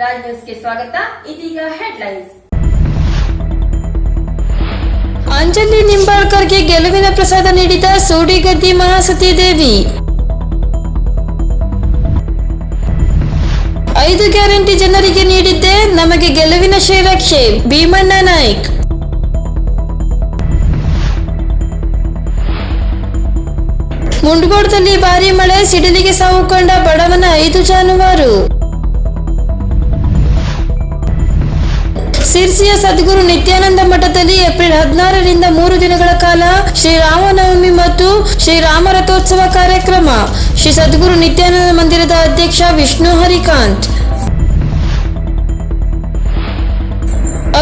ರಾಜ್ ನ್ಯೂಸ್ಗೆ ಸ್ವಾಗತ. ಇದೀಗ ಹೆಡ್ಲೈನ್ಸ್. ಅಂಜಲಿ ನಿಂಬಾಳ್ಕರ್ಗೆ ಗೆಲುವಿನ ಪ್ರಸಾದ ನೀಡಿದ ಸೂಡಿಗದ್ದಿ ಮಹಾಸತಿ ದೇವಿ. 5 ಗ್ಯಾರಂಟಿ ಜನರಿಗೆ ನೀಡಿದ್ದೆ, ನಮಗೆ ಗೆಲುವಿನ ಶ್ರೀರಕ್ಷೆ. ಭೀಮಣ್ಣ ನಾಯ್ಕ್. ಮುಂಡಗೋಡದಲ್ಲಿ ಭಾರೀ ಮಳೆ, ಸಿಡಿಲಿಗೆ ಸಾವು ಕಂಡ ಬಡವನ 5 ಜಾನುವಾರು. ಸಿರ್ಸಿಯ ಸದ್ಗುರು ನಿತ್ಯಾನಂದ ಮಠದಲ್ಲಿ ಏಪ್ರಿಲ್ 16ರಿಂದ 3 ದಿನಗಳ ಕಾಲ ಶ್ರೀರಾಮನವಮಿ ಮತ್ತು ಶ್ರೀರಾಮ ರಥೋತ್ಸವ ಕಾರ್ಯಕ್ರಮ. ಶ್ರೀ ಸದ್ಗುರು ನಿತ್ಯಾನಂದ ಮಂದಿರದ ಅಧ್ಯಕ್ಷ ವಿಷ್ಣು ಹರಿಕಾಂತ್.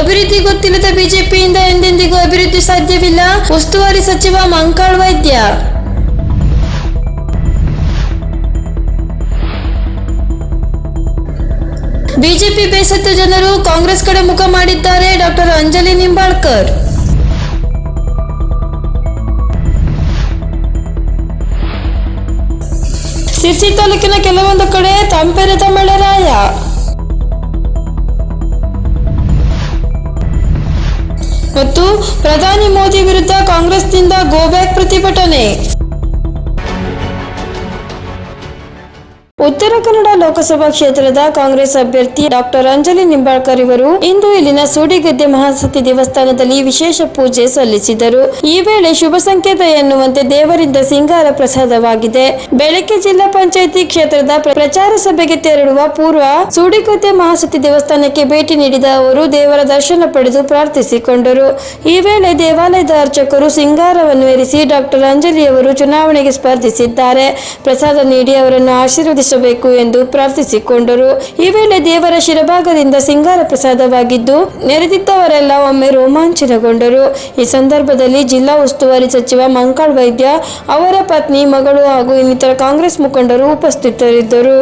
ಅಭಿವೃದ್ಧಿ ಗೊತ್ತಿಲ್ಲದ ಬಿಜೆಪಿಯಿಂದ ಎಂದೆಂದಿಗೂ ಅಭಿವೃದ್ಧಿ ಸಾಧ್ಯವಿಲ್ಲ, ಉಸ್ತುವಾರಿ ಸಚಿವ ಮಂಕಾಳ್ ವೈದ್ಯ. ಬಿಜೆಪಿ ಬೇಸತ್ತ ಜನರು ಕಾಂಗ್ರೆಸ್ ಕಡೆ ಮುಖ ಮಾಡಿದ್ದಾರೆ. ಡಾಕ್ಟರ್ ಅಂಜಲಿ ನಿಂಬಾಳ್ಕರ್. ಸಿರ್ಸಿ ತಾಲೂಕಿನ ಕೆಲವೊಂದು ಕಡೆ ತಂಪೆರೆದ ಮಳೆರಾಯ. ಮತ್ತು ಪ್ರಧಾನಿ ಮೋದಿ ವಿರುದ್ಧ ಕಾಂಗ್ರೆಸ್ನಿಂದ ಗೋಬ್ಯಾಕ್ ಪ್ರತಿಭಟನೆ. ಉತ್ತರ ಕನ್ನಡ ಲೋಕಸಭಾ ಕ್ಷೇತ್ರದ ಕಾಂಗ್ರೆಸ್ ಅಭ್ಯರ್ಥಿ ಡಾಕ್ಟರ್ ಅಂಜಲಿ ನಿಂಬಾಳ್ಕರ್ ಇವರು ಇಂದು ಇಲ್ಲಿನ ಸೂಡಿಗದ್ದೆ ಮಹಾಸತಿ ದೇವಸ್ಥಾನದಲ್ಲಿ ವಿಶೇಷ ಪೂಜೆ ಸಲ್ಲಿಸಿದರು. ಈ ವೇಳೆ ಶುಭ ಸಂಕೇತ ಎನ್ನುವಂತೆ ದೇವರಿಂದ ಸಿಂಗಾರ ಪ್ರಸಾದವಾಗಿದೆ. ಬೆಳಗ್ಗೆ ಜಿಲ್ಲಾ ಪಂಚಾಯಿತಿ ಕ್ಷೇತ್ರದ ಪ್ರಚಾರ ಸಭೆಗೆ ತೆರಳುವ ಪೂರ್ವ ಸೂಡಿಗದ್ದೆ ಮಹಾಸತಿ ದೇವಸ್ಥಾನಕ್ಕೆ ಭೇಟಿ ನೀಡಿದ ಅವರು ದೇವರ ದರ್ಶನ ಪಡೆದು ಪ್ರಾರ್ಥಿಸಿಕೊಂಡರು. ಈ ವೇಳೆ ದೇವಾಲಯದ ಅರ್ಚಕರು ಸಿಂಗಾರವನ್ನು ಏರಿಸಿ ಡಾಕ್ಟರ್ ಅಂಜಲಿ ಅವರು ಚುನಾವಣೆಗೆ ಸ್ಪರ್ಧಿಸಿದ್ದಾರೆ, ಪ್ರಸಾದ ನೀಡಿ ಅವರನ್ನು ಆಶೀರ್ವದಿಸಬೇಕು ಎಂದು ಪ್ರಾರ್ಥಿಸಿಕೊಂಡರು. ಈ ವೇಳೆ ದೇವರ ಶಿರಭಾಗದಿಂದ ಸಿಂಗಾರ ಪ್ರಸಾದವಾಗಿದ್ದು ನೆರೆದಿದ್ದವರೆಲ್ಲ ಒಮ್ಮೆ ರೋಮಾಂಚನಗೊಂಡರು. ಈ ಸಂದರ್ಭದಲ್ಲಿ ಜಿಲ್ಲಾ ಉಸ್ತುವಾರಿ ಸಚಿವ ಮಂಕಾಳ್ ವೈದ್ಯ, ಅವರ ಪತ್ನಿ, ಮಗಳು ಹಾಗೂ ಇನ್ನಿತರ ಕಾಂಗ್ರೆಸ್ ಮುಖಂಡರು ಉಪಸ್ಥಿತರಿದ್ದರು.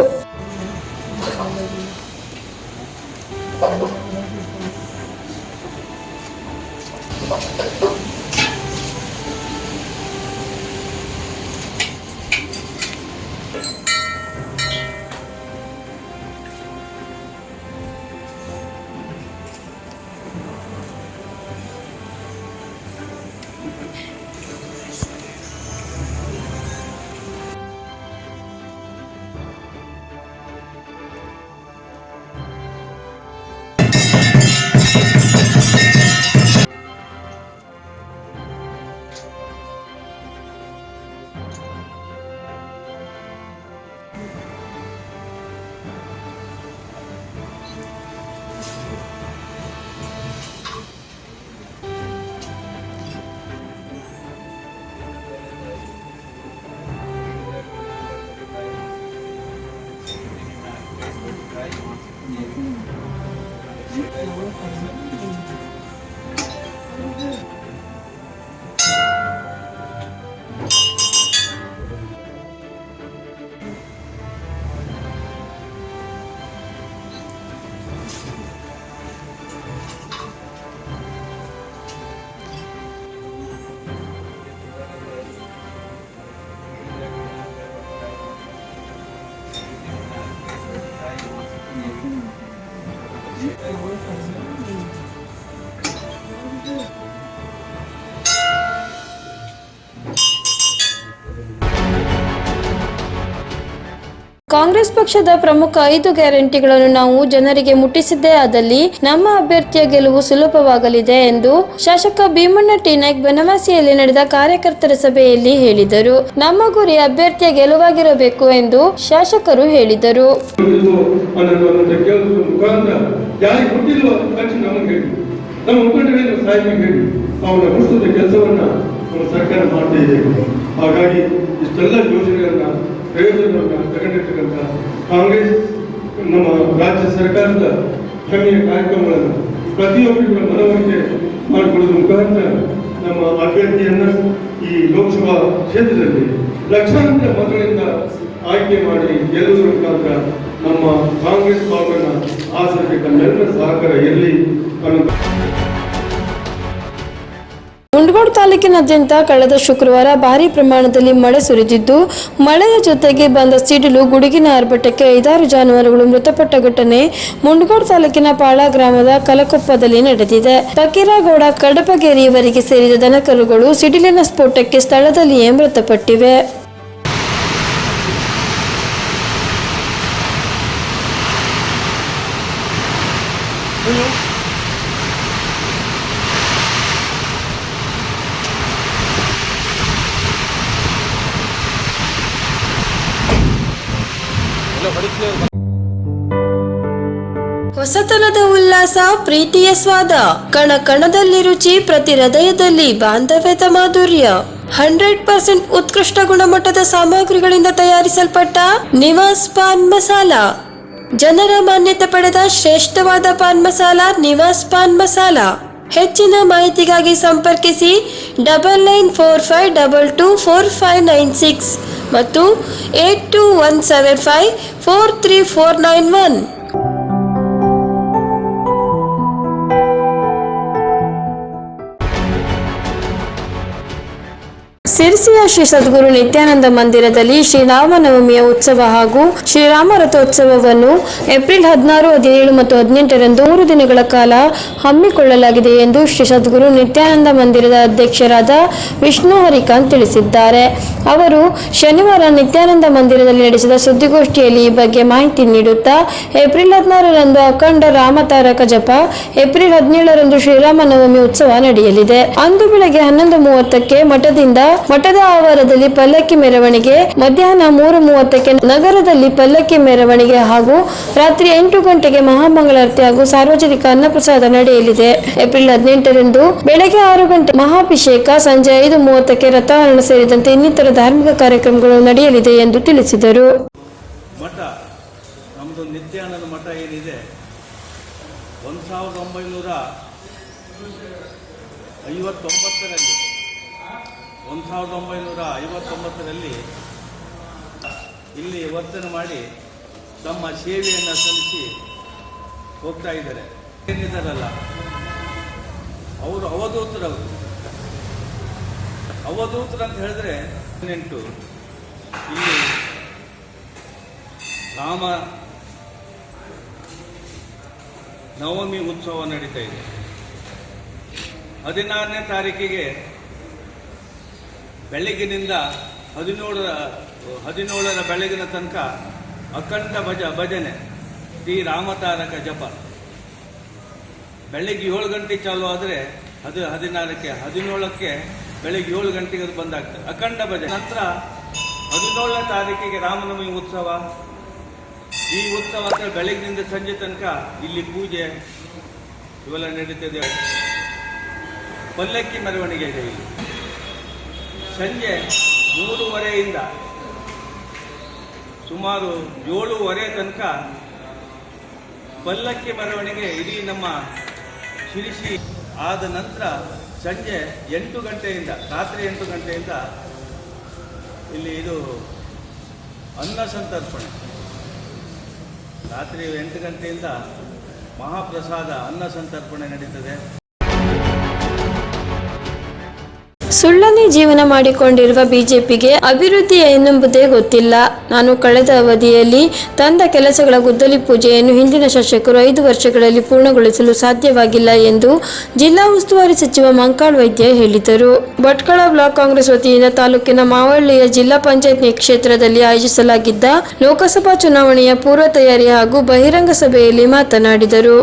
ಕಾಂಗ್ರೆಸ್ ಪಕ್ಷದ ಪ್ರಮುಖ 5 ಗ್ಯಾರಂಟಿಗಳನ್ನು ನಾವು ಜನರಿಗೆ ಮುಟ್ಟಿಸಿದ್ದೇ ಆದಲ್ಲಿ ನಮ್ಮ ಅಭ್ಯರ್ಥಿಯ ಗೆಲುವು ಸುಲಭವಾಗಲಿದೆ ಎಂದು ಶಾಸಕ ಭೀಮಣ್ಣ ಟಿ ನಾಯ್ಕ್ ಬನವಾಸಿಯಲ್ಲಿ ನಡೆದ ಕಾರ್ಯಕರ್ತರ ಸಭೆಯಲ್ಲಿ ಹೇಳಿದರು. ನಮ್ಮ ಗುರಿ ಅಭ್ಯರ್ಥಿಯ ಗೆಲುವಾಗಿರಬೇಕು ಎಂದು ಶಾಸಕರು ಹೇಳಿದರು. ಹಾಗಾಗಿ ಇಷ್ಟೆಲ್ಲ ಯೋಜನೆಗಳನ್ನ ಪ್ರಯೋಜನವನ್ನು ತಗೊಂಡಿರ್ತಕ್ಕಂಥ ಕಾಂಗ್ರೆಸ್ ನಮ್ಮ ರಾಜ್ಯ ಸರ್ಕಾರದ ಹೆಮ್ಮೆಯ ಕಾರ್ಯಕ್ರಮಗಳನ್ನು ಪ್ರತಿಯೊಬ್ಬರಿಗೂ ಮನವರಿಕೆ ಮಾಡಿಕೊಳ್ಳುವ ಮುಖಾಂತರ ನಮ್ಮ ಅಭ್ಯರ್ಥಿಯನ್ನ ಈ ಲೋಕಸಭಾ ಕ್ಷೇತ್ರದಲ್ಲಿ ಲಕ್ಷಾಂತರ ಮತಗಳಿಂದ ಆಯ್ಕೆ ಮಾಡಿ ಗೆಲ್ಲುವುದರ ಮುಖಾಂತರ ನಮ್ಮ ಕಾಂಗ್ರೆಸ್ ಭಾಗವನ್ನು ಆಸರಿಸಬೇಕು. ನಮ್ಮೆಲ್ಲರ ಸಹಕಾರ ಇರಲಿ ಅನ್ನೋ ಮುಂಡಗೋಡ ತಾಲೂಕಿನಾದ್ಯಂತ ಕಳೆದ ಶುಕ್ರವಾರ ಭಾರೀ ಪ್ರಮಾಣದಲ್ಲಿ ಮಳೆ ಸುರಿದಿದ್ದು, ಮಳೆಯ ಜೊತೆಗೆ ಬಂದ ಸಿಡಿಲು ಗುಡುಗಿನ ಆರ್ಭಟಕ್ಕೆ 5-6 ಜಾನುವಾರುಗಳು ಮೃತಪಟ್ಟ ಘಟನೆ ಮುಂಡಗೋಡ ತಾಲೂಕಿನ ಪಾಳ ಗ್ರಾಮದ ಕಲಕೊಪ್ಪದಲ್ಲಿ ನಡೆದಿದೆ. ಫಕೀರಗೌಡ ಕಡಪಗೇರಿಯವರಿಗೆ ಸೇರಿದ ದನಕರುಗಳು ಸಿಡಿಲಿನ ಸ್ಫೋಟಕ್ಕೆ ಸ್ಥಳದಲ್ಲಿಯೇ ಮೃತಪಟ್ಟಿವೆ. ಹೊಸತನದ ಉಲ್ಲಾಸ, ಪ್ರೀತಿಯ ಸ್ವಾದ, ಕಣ ಕಣದಲ್ಲಿ ರುಚಿ, ಪ್ರತಿ ಹೃದಯದಲ್ಲಿ ಬಾಂಧವ್ಯದ ಮಾಧುರ್ಯ. 100% ಉತ್ಕೃಷ್ಟ ಗುಣಮಟ್ಟದ ಸಾಮಗ್ರಿಗಳಿಂದ ತಯಾರಿಸಲ್ಪಟ್ಟ ನಿವಾಸ್ ಪಾನ್ ಮಸಾಲ. ಜನರ ಮಾನ್ಯತೆ ಪಡೆದ ಶ್ರೇಷ್ಠವಾದ ಪಾನ್ ಮಸಾಲ ನಿವಾಸ್ ಪಾನ್ ಮಸಾಲ. ಹೆಚ್ಚಿನ ಮಾಹಿತಿಗಾಗಿ ಸಂಪರ್ಕಿಸಿ 9945224596 ಮತ್ತು 8217543491. ಸಿರಿಸಿಯ ಶ್ರೀ ಸದ್ಗುರು ನಿತ್ಯಾನಂದ ಮಂದಿರದಲ್ಲಿ ಶ್ರೀರಾಮನವಮಿಯ ಉತ್ಸವ ಹಾಗೂ ಶ್ರೀರಾಮ ರಥೋತ್ಸವವನ್ನು ಏಪ್ರಿಲ್ 16, 17 ಮತ್ತು 18ರಂದು 3 ದಿನಗಳ ಕಾಲ ಹಮ್ಮಿಕೊಳ್ಳಲಾಗಿದೆ ಎಂದು ಶ್ರೀ ಸದ್ಗುರು ನಿತ್ಯಾನಂದ ಮಂದಿರದ ಅಧ್ಯಕ್ಷರಾದ ವಿಷ್ಣು ಹರಿಕಾಂತ್ ತಿಳಿಸಿದ್ದಾರೆ. ಅವರು ಶನಿವಾರ ನಿತ್ಯಾನಂದ ಮಂದಿರದಲ್ಲಿ ನಡೆಸಿದ ಸುದ್ದಿಗೋಷ್ಠಿಯಲ್ಲಿ ಈ ಬಗ್ಗೆ ಮಾಹಿತಿ ನೀಡುತ್ತಾ, ಏಪ್ರಿಲ್ 16ರಂದು ಅಖಂಡ ರಾಮತಾರಕ ಜಪ, ಏಪ್ರಿಲ್ 17ರಂದು ಶ್ರೀರಾಮನವಮಿ ಉತ್ಸವ ನಡೆಯಲಿದೆ. ಅಂದು ಬೆಳಗ್ಗೆ 11:30ಕ್ಕೆ ಮಠದ ಆವರಣದಲ್ಲಿ ಪಲ್ಲಕ್ಕಿ ಮೆರವಣಿಗೆ, ಮಧ್ಯಾಹ್ನ 3:30ಕ್ಕೆ ನಗರದಲ್ಲಿ ಪಲ್ಲಕ್ಕಿ ಮೆರವಣಿಗೆ ಹಾಗೂ ರಾತ್ರಿ 8 ಗಂಟೆಗೆ ಮಹಾಮಂಗಳಾರತಿ ಹಾಗೂ ಸಾರ್ವಜನಿಕ ಅನ್ನಪ್ರಸಾದ ನಡೆಯಲಿದೆ. ಏಪ್ರಿಲ್ 18ರಂದು ಬೆಳಗ್ಗೆ 6 ಗಂಟೆ ಮಹಾಭಿಷೇಕ, ಸಂಜೆ 5:30ಕ್ಕೆ ರಥಾವರಣ ಸೇರಿದಂತೆ ಇನ್ನಿತರ ಧಾರ್ಮಿಕ ಕಾರ್ಯಕ್ರಮಗಳು ನಡೆಯಲಿದೆ ಎಂದು ತಿಳಿಸಿದರು. ಮಠ ನಮ್ಮದು ನಿತ್ಯಾನಂದ ಮಠ ಏನಿದೆ 1959ರಲ್ಲಿ ಇಲ್ಲಿ ವರ್ತನೆ ಮಾಡಿ ತಮ್ಮ ಸೇವೆಯನ್ನು ಸಲ್ಲಿಸಿ ಹೋಗ್ತಾ ಇದ್ದಾರೆ. ಏನಿದ್ದಾರಲ್ಲ ಅವರು ಅವಧೂತರು ಅಂತ ಹೇಳಿದ್ರೆ ಇಲ್ಲಿ ರಾಮ ನವಮಿ ಉತ್ಸವ ನಡೀತಾ ಇದೆ. 16ನೇ ತಾರೀಕಿಗೆ ಬೆಳಗಿನಿಂದ 17ರ ಬೆಳಗಿನ ತನಕ ಅಖಂಡ ಭಜನೆ ಶ್ರೀ ರಾಮತಾರಕ ಜಪ. ಬೆಳಗ್ಗೆ 7 ಗಂಟೆ ಚಾಲು ಆದರೆ 17ಕ್ಕೆ ಬೆಳಗ್ಗೆ 7 ಗಂಟೆಗೆ ಅದು ಬಂದಾಗ್ತದೆ ಅಖಂಡ ಭಜನೆ. ನಂತರ 17ನೇ ತಾರೀಕಿಗೆ ರಾಮನವಮಿ ಉತ್ಸವ. ಈ ಉತ್ಸವ ಬೆಳಗ್ಗಿನಿಂದ ಸಂಜೆ ತನಕ ಇಲ್ಲಿ ಪೂಜೆ ಇವೆಲ್ಲ ನಡೀತದೆ. ಪಲ್ಲಕ್ಕಿ ಮೆರವಣಿಗೆ ಇದೆ. ಇಲ್ಲಿ ಸಂಜೆ 3:30ಯಿಂದ ಸುಮಾರು 7:30 ತನಕ ಪಲ್ಲಕ್ಕಿ ಮೆರವಣಿಗೆ ಇಡೀ ನಮ್ಮ ಶಿರಿಸಿ. ಆದ ನಂತರ ಸಂಜೆ 8 ಗಂಟೆಯಿಂದ ರಾತ್ರಿ 8 ಗಂಟೆಯಿಂದ ಇಲ್ಲಿ ಇದು ಅನ್ನ ಸಂತರ್ಪಣೆ. ರಾತ್ರಿ 8 ಗಂಟೆಯಿಂದ ಮಹಾಪ್ರಸಾದ ಅನ್ನ ಸಂತರ್ಪಣೆ ನಡೀತದೆ. ಸುಳ್ಳನೆ ಜೀವನ ಮಾಡಿಕೊಂಡಿರುವ ಬಿಜೆಪಿಗೆ ಅಭಿವೃದ್ಧಿ ಎನ್ನುವುದೇ ಗೊತ್ತಿಲ್ಲ. ನಾನು ಕಳೆದ ಅವಧಿಯಲ್ಲಿ ತಂದ ಕೆಲಸಗಳ ಗುದ್ದಲಿ ಪೂಜೆಯನ್ನು ಹಿಂದಿನ ಶಾಸಕರು 5 ವರ್ಷಗಳಲ್ಲಿ ಪೂರ್ಣಗೊಳಿಸಲು ಸಾಧ್ಯವಾಗಿಲ್ಲ ಎಂದು ಜಿಲ್ಲಾ ಉಸ್ತುವಾರಿ ಸಚಿವ ಮಂಕಾಳ್ ವೈದ್ಯ ಹೇಳಿದರು. ಭಟ್ಕಳ ಬ್ಲಾಕ್ ಕಾಂಗ್ರೆಸ್ ವತಿಯಿಂದ ತಾಲೂಕಿನ ಮಾವಳ್ಳಿಯ ಜಿಲ್ಲಾ ಪಂಚಾಯತ್ ಕ್ಷೇತ್ರದಲ್ಲಿ ಆಯೋಜಿಸಲಾಗಿದ್ದ ಲೋಕಸಭಾ ಚುನಾವಣೆಯ ಪೂರ್ವ ತಯಾರಿ ಹಾಗೂ ಬಹಿರಂಗ ಸಭೆಯಲ್ಲಿ ಮಾತನಾಡಿದರು.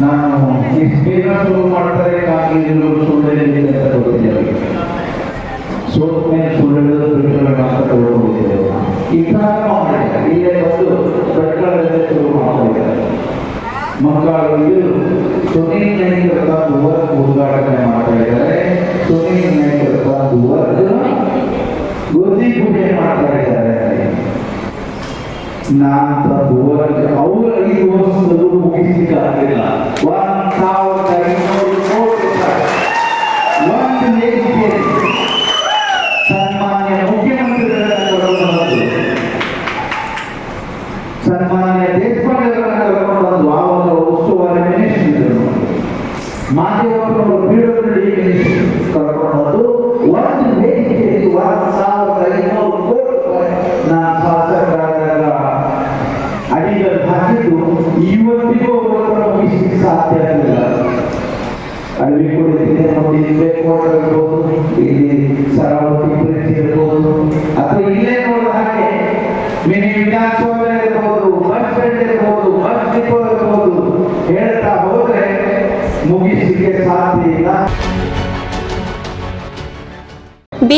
ನಾನು ಬೇಗ ಶುರು ಮಾಡ್ತಾರೆ ಕಾಂಗ್ರೆಸ್ ಮಕ್ಕಳು ಸುನೀಲ್ ನಾಯ್ಕ ಉದ್ಘಾಟನೆ ಮಾಡ್ತಾ ಇದ್ದಾರೆ. ಸುನೀಲ್ ನಾಯ್ಕ ಗುದ್ದಿ ಪೂಜೆ ಮಾಡ್ತಾ ಇದ್ದಾರೆ. ಅವರು 5 ವರ್ಷದಲ್ಲೂ ಮುಗಿಸಲಿಕ್ಕಾಗಲಿಲ್ಲ. 1,500 ಕೋಟಿ ಒಂದು ವೇದಿಕೆ ಸನ್ಮಾನ್ಯ ಮುಖ್ಯಮಂತ್ರಿಗಳನ್ನು ಕರ್ಕೊಂಡು ಸನ್ಮಾನ್ಯ ದೇಶಪಾಂಡೆಯವರನ್ನು ಕರ್ಕೊಂಡು ಬಂದು ಅವರ ಉಸ್ತುವಾರಿ ಮಿನಿಸ್ಟರ್ ಮಾಧ್ಯಮಗಳು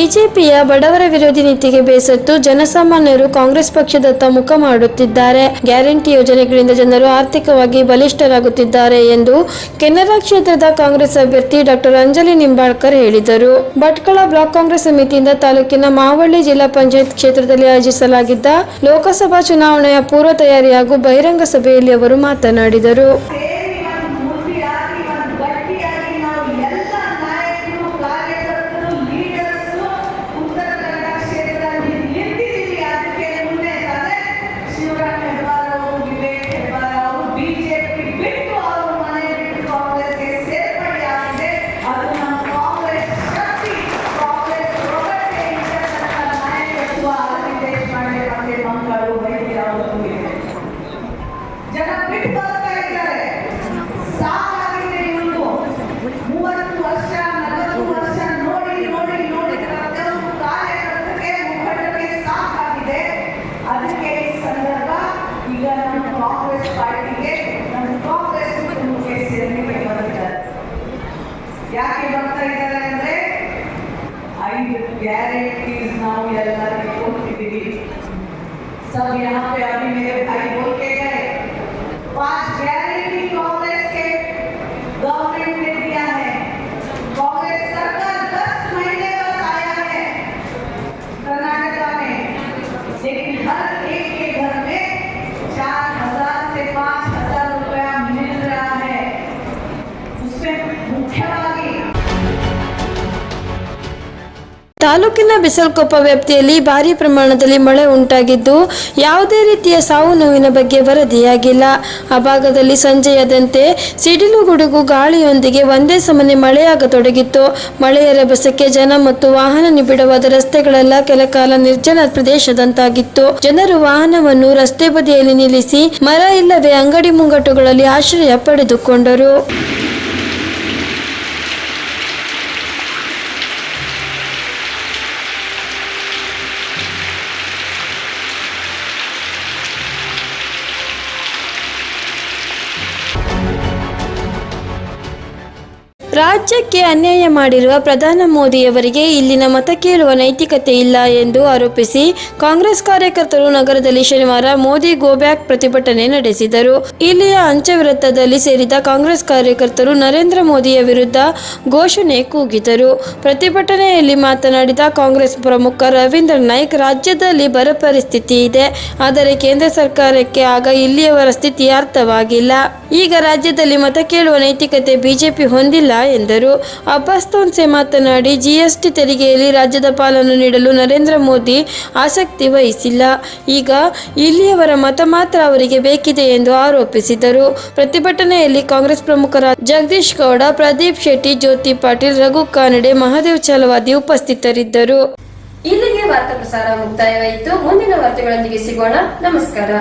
ಬಿಜೆಪಿಯ ಬಡವರ ವಿರೋಧಿ ನೀತಿಗೆ ಬೇಸತ್ತು ಜನಸಾಮಾನ್ಯರು ಕಾಂಗ್ರೆಸ್ ಪಕ್ಷದತ್ತ ಮುಖ ಮಾಡುತ್ತಿದ್ದಾರೆ. ಗ್ಯಾರಂಟಿ ಯೋಜನೆಗಳಿಂದ ಜನರು ಆರ್ಥಿಕವಾಗಿ ಬಲಿಷ್ಠರಾಗುತ್ತಿದ್ದಾರೆ ಎಂದು ಕೆನರಾ ಕ್ಷೇತ್ರದ ಕಾಂಗ್ರೆಸ್ ಅಭ್ಯರ್ಥಿ ಡಾಕ್ಟರ್ ಅಂಜಲಿ ನಿಂಬಾಳ್ಕರ್ ಹೇಳಿದರು. ಭಟ್ಕಳ ಬ್ಲಾಕ್ ಕಾಂಗ್ರೆಸ್ ಸಮಿತಿಯಿಂದ ತಾಲೂಕಿನ ಮಾವಳ್ಳಿ ಜಿಲ್ಲಾ ಪಂಚಾಯತ್ ಕ್ಷೇತ್ರದಲ್ಲಿ ಆಯೋಜಿಸಲಾಗಿದ್ದ ಲೋಕಸಭಾ ಚುನಾವಣೆಯ ಪೂರ್ವ ತಯಾರಿ ಹಾಗೂ ಬಹಿರಂಗ ಸಭೆಯಲ್ಲಿ ಅವರು ಮಾತನಾಡಿದರು. ಜನ ಬಿಟ್ಟು ಬರ್ತಾ ಇದ್ದಾರೆ. ಸಾಕಾಗಿದೆ ಇವ್ರು 30 ವರ್ಷ 40 ವರ್ಷ ನೋಡಿ ಪ್ರತಿಯೊಂದು ಕಾರ್ಯಕರ್ತರಿಗೆ ಮುಖಂಡರಿಗೆ ಸಾಕಾಗಿದೆ. ಅದಕ್ಕೆ ಈ ಸಂದರ್ಭ ಈಗ ನಮ್ಮ ಕಾಂಗ್ರೆಸ್ ಪಾರ್ಟಿಗೆ ನಮ್ಮ ಕಾಂಗ್ರೆಸ್ ಕುಟುಂಬಕ್ಕೆ ಸೇರ್ಪಡೆ ಬರ್ತಾರೆ. ಯಾಕೆ ಬರ್ತಾ ಇದ್ದಾರೆ ಅಂದ್ರೆ 5 ಗ್ಯಾರಂಟೀಸ್ ನಾವು ಎಲ್ಲರಿಗೂ ಕೊಟ್ಟಿದ್ದೀವಿ. सब यहाँ पे अभी मेरे भाई बोल के गए 5 गारंटी कांग्रेस के गवर्नमेंट ने दिया है. कांग्रेस सरकार 10 महीने बस आया है कर्नाटक में, लेकिन हर एक के घर में 4,000 से 5,000 रुपया मिल रहा है. उसमें मुख्यವಾಗಿ ತಾಲೂಕಿನ ಬಿಸಲ್ಕೊಪ್ಪ ವ್ಯಾಪ್ತಿಯಲ್ಲಿ ಭಾರೀ ಪ್ರಮಾಣದಲ್ಲಿ ಮಳೆ ಉಂಟಾಗಿದ್ದು ಯಾವುದೇ ರೀತಿಯ ಸಾವು ನೋವಿನ ಬಗ್ಗೆ ವರದಿಯಾಗಿಲ್ಲ. ಆ ಭಾಗದಲ್ಲಿ ಸಂಜೆಯಾದಂತೆ ಸಿಡಿಲು ಗುಡುಗು ಗಾಳಿಯೊಂದಿಗೆ ಒಂದೇ ಸಮನೆ ಮಳೆಯಾಗತೊಡಗಿತ್ತು. ಮಳೆಯ ರಭಸಕ್ಕೆ ಜನ ಮತ್ತು ವಾಹನ ನಿಬಿಡವಾದ ರಸ್ತೆಗಳೆಲ್ಲ ಕೆಲ ಕಾಲ ನಿರ್ಜನ ಪ್ರದೇಶದಂತಾಗಿತ್ತು. ಜನರು ವಾಹನವನ್ನು ರಸ್ತೆ ಬದಿಯಲ್ಲಿ ನಿಲ್ಲಿಸಿ ಮರ ಇಲ್ಲವೇ ಅಂಗಡಿ ಮುಂಗಟ್ಟುಗಳಲ್ಲಿ ಆಶ್ರಯ ಪಡೆದುಕೊಂಡರು. ರಾಜ್ಯಕ್ಕೆ ಅನ್ಯಾಯ ಮಾಡಿರುವ ಪ್ರಧಾನಿ ಮೋದಿಯವರಿಗೆ ಇಲ್ಲಿನ ಮತ ಕೇಳುವ ನೈತಿಕತೆ ಇಲ್ಲ ಎಂದು ಆರೋಪಿಸಿ ಕಾಂಗ್ರೆಸ್ ಕಾರ್ಯಕರ್ತರು ನಗರದಲ್ಲಿ ಶನಿವಾರ ಮೋದಿ ಗೋ ಬ್ಯಾಕ್ ಪ್ರತಿಭಟನೆ ನಡೆಸಿದರು. ಇಲ್ಲಿಯ ಅಂಚೆ ವೃತ್ತದಲ್ಲಿ ಸೇರಿದ ಕಾಂಗ್ರೆಸ್ ಕಾರ್ಯಕರ್ತರು ನರೇಂದ್ರ ಮೋದಿಯ ವಿರುದ್ಧ ಘೋಷಣೆ ಕೂಗಿದರು. ಪ್ರತಿಭಟನೆಯಲ್ಲಿ ಮಾತನಾಡಿದ ಕಾಂಗ್ರೆಸ್ ಪ್ರಮುಖ ರವೀಂದ್ರ ನಾಯ್ಕ್, ರಾಜ್ಯದಲ್ಲಿ ಬರ ಪರಿಸ್ಥಿತಿ ಇದೆ, ಆದರೆ ಕೇಂದ್ರ ಸರ್ಕಾರಕ್ಕೆ ಆಗ ಇಲ್ಲಿಯವರ ಸ್ಥಿತಿ ಅರ್ಥವಾಗಿಲ್ಲ. ಈಗ ರಾಜ್ಯದಲ್ಲಿ ಮತ ಕೇಳುವ ನೈತಿಕತೆ ಬಿಜೆಪಿ ಹೊಂದಿಲ್ಲ ಎಂದರು. ಅಬ್ಬಾಸ್ ತೋನ್ಸೆ ಮಾತನಾಡಿ, ಜಿಎಸ್ಟಿ ತೆರಿಗೆಯಲ್ಲಿ ರಾಜ್ಯದ ಪಾಲನ್ನು ನೀಡಲು ನರೇಂದ್ರ ಮೋದಿ ಆಸಕ್ತಿ ವಹಿಸಿಲ್ಲ. ಈಗ ಇಲ್ಲಿಯವರ ಮತ ಮಾತ್ರ ಅವರಿಗೆ ಬೇಕಿದೆ ಎಂದು ಆರೋಪಿಸಿದರು. ಪ್ರತಿಭಟನೆಯಲ್ಲಿ ಕಾಂಗ್ರೆಸ್ ಪ್ರಮುಖರಾದ ಜಗದೀಶ್ ಗೌಡ, ಪ್ರದೀಪ್ ಶೆಟ್ಟಿ, ಜ್ಯೋತಿ ಪಾಟೀಲ್, ರಘು ಕಾನಡೆ, ಮಹಾದೇವ್ ಛಲವಾದಿ ಉಪಸ್ಥಿತರಿದ್ದರು. ಇಲ್ಲಿಗೆ ವಾರ್ತಾ ಪ್ರಸಾರ ಮುಕ್ತಾಯವಾಯಿತು. ಮುಂದಿನ ವಾರ್ತೆಗಳೊಂದಿಗೆ ಸಿಗೋಣ. ನಮಸ್ಕಾರ.